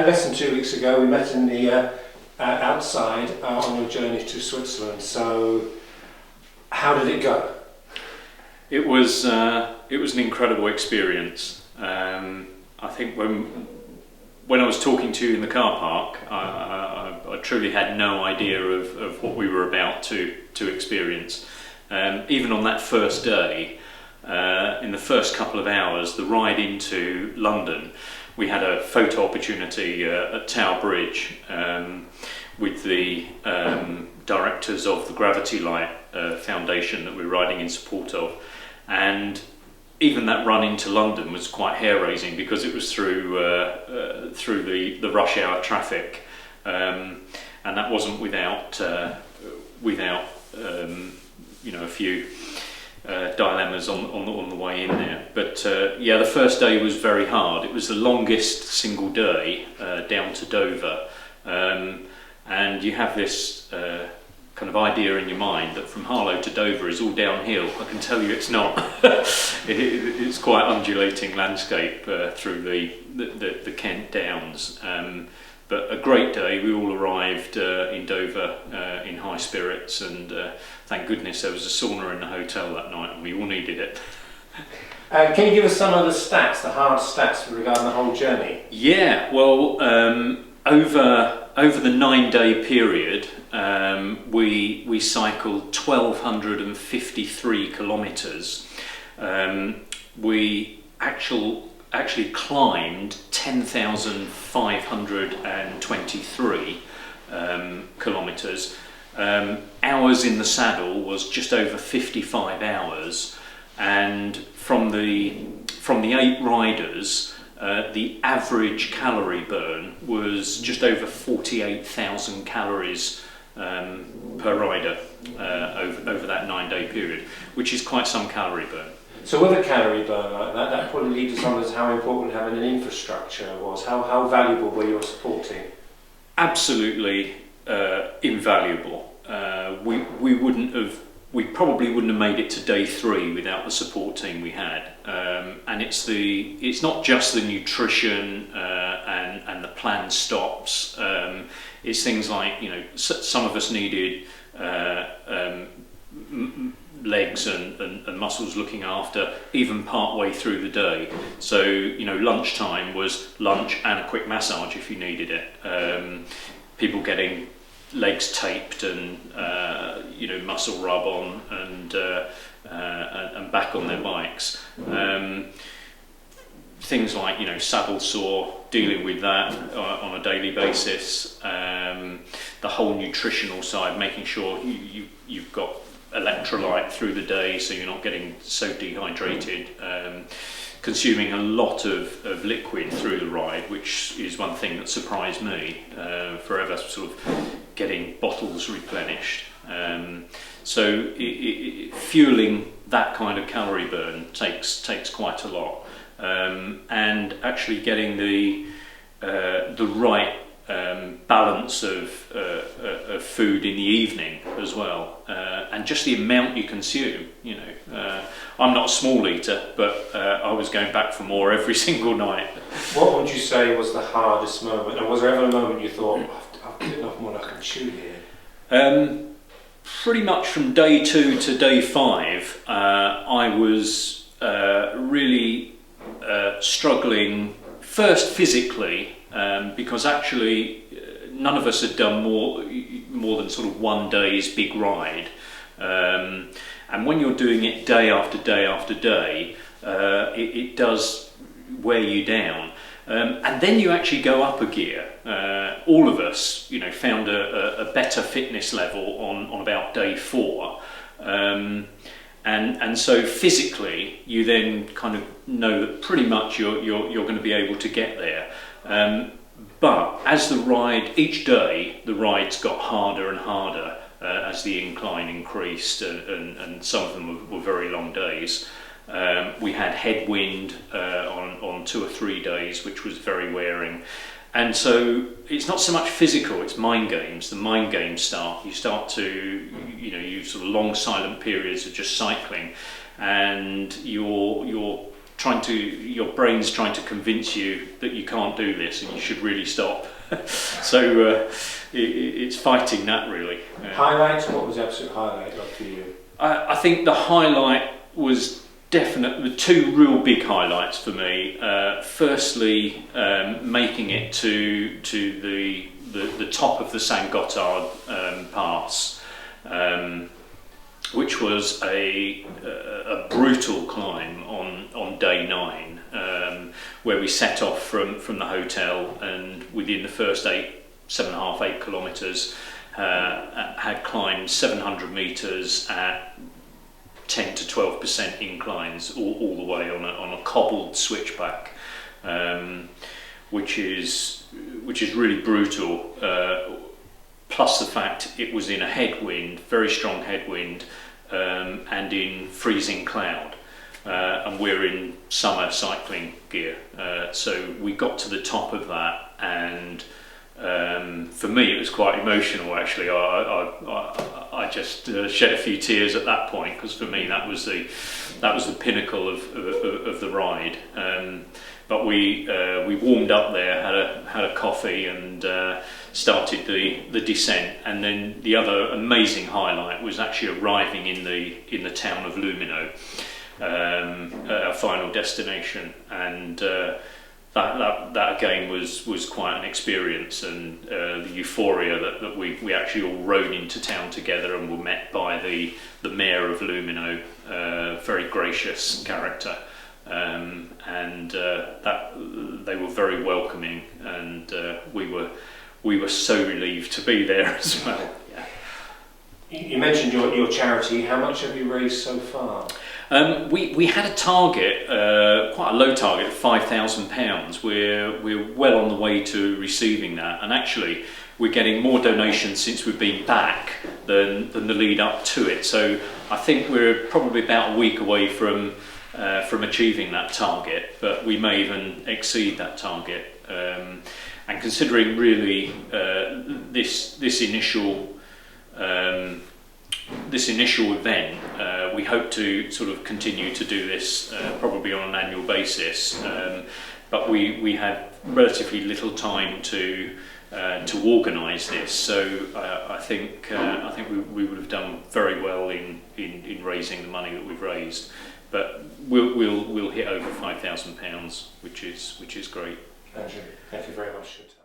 less than 2 weeks ago, we met in the outside on your journey to Switzerland. So, how did it go? It was an incredible experience. I think when I was talking to you in the car park, I truly had no idea of what we were about to experience. Even on that first day, in the first couple of hours, the ride into London, we had a photo opportunity at Tower Bridge with the directors of the Gravity Light Foundation that we're riding in support of. And even that run into London was quite hair-raising because it was through the rush hour traffic, and that wasn't without a few dilemmas on the way in there. But the first day was very hard. It was the longest single day down to Dover, and you have this kind of idea in your mind that from Harlow to Dover is all downhill. I can tell you it's not. It's quite undulating landscape through the Kent Downs. But a great day. We all arrived in Dover in high spirits, and thank goodness there was a sauna in the hotel that night, and we all needed it. Can you give us some of the stats, the hard stats regarding the whole journey? Yeah, well, over the 9-day period, we cycled 1,253 kilometres. We actually climbed 10,523 kilometres. Hours in the saddle was just over 55 hours, and from the 8 riders, the average calorie burn was just over 48,000 calories per rider over that 9-day period, which is quite some calorie burn. So with a calorie burn like that, that probably leads us on as how important having an infrastructure was. How valuable were you supporting? Absolutely invaluable. We probably wouldn't have made it to day 3 without the support team we had. And it's not just the nutrition and the planned stops. It's things like, some of us needed legs and muscles looking after even part way through the day. So lunchtime was lunch and a quick massage if you needed it. People getting legs taped and muscle rub on and back on their bikes. Things like saddle sore, dealing with that on a daily basis. The whole nutritional side, making sure you've got electrolyte through the day so you're not getting so dehydrated. Consuming a lot of liquid through the ride, which is one thing that surprised me. Forever sort of getting bottles replenished. So fueling that kind of calorie burn takes quite a lot, and actually getting the right balance of food in the evening as well, and just the amount you consume. I'm not a small eater, but I was going back for more every single night. What would you say was the hardest moment, and was there ever a moment you thought, I've got enough more than I can chew here? Pretty much from day 2 to day 5, I was really struggling, first physically, because actually none of us had done more than sort of one day's big ride, and when you're doing it day after day after day, it does wear you down, and then you actually go up a gear. All of us found a better fitness level on about day 4, and so physically you then kind of know that pretty much you're going to be able to get there. But as each day the rides got harder and harder as the incline increased, and some of them were very long days. We had headwind on 2 or 3 days, which was very wearing. And so it's not so much physical, it's mind games. The mind games start. You start to, you sort of long silent periods of just cycling, and you're your brain's trying to convince you that you can't do this and you should really stop. So it's fighting that really. Highlight? What was the absolute highlight for you? I think the highlight was definitely the two real big highlights for me. Firstly, making it to the top of the St Gothard pass, which was a brutal climb on day 9, where we set off from the hotel, and within the first 7.5-8 kilometres had climbed 700 metres at 10 to 12% inclines all the way on a cobbled switchback, which is really brutal. Plus the fact it was in a headwind, very strong headwind, and in freezing cloud, and we're in summer cycling gear. So we got to the top of that, and for me it was quite emotional actually. I just shed a few tears at that point, because for me that was the pinnacle of the ride. But we warmed up there, had a coffee, and started the descent. And then the other amazing highlight was actually arriving in the town of Lumino, our final destination, and that again was quite an experience, and the euphoria that we actually all rode into town together and were met by the mayor of Lumino, very gracious character, and that they were very welcoming, and we were so relieved to be there as well. Yeah. You mentioned your charity. How much have you raised so far? We had a target, quite a low target, of £5,000. We're well on the way to receiving that, and actually we're getting more donations since we've been back than the lead up to it. So I think we're probably about a week away from achieving that target, but we may even exceed that target. And considering really this initial event, we hope to sort of continue to do this probably on an annual basis, but we had relatively little time to organise this, so I think we would have done very well in raising the money that we've raised, but we'll hit over £5,000, which is great. Andrew, thank you very much for your time.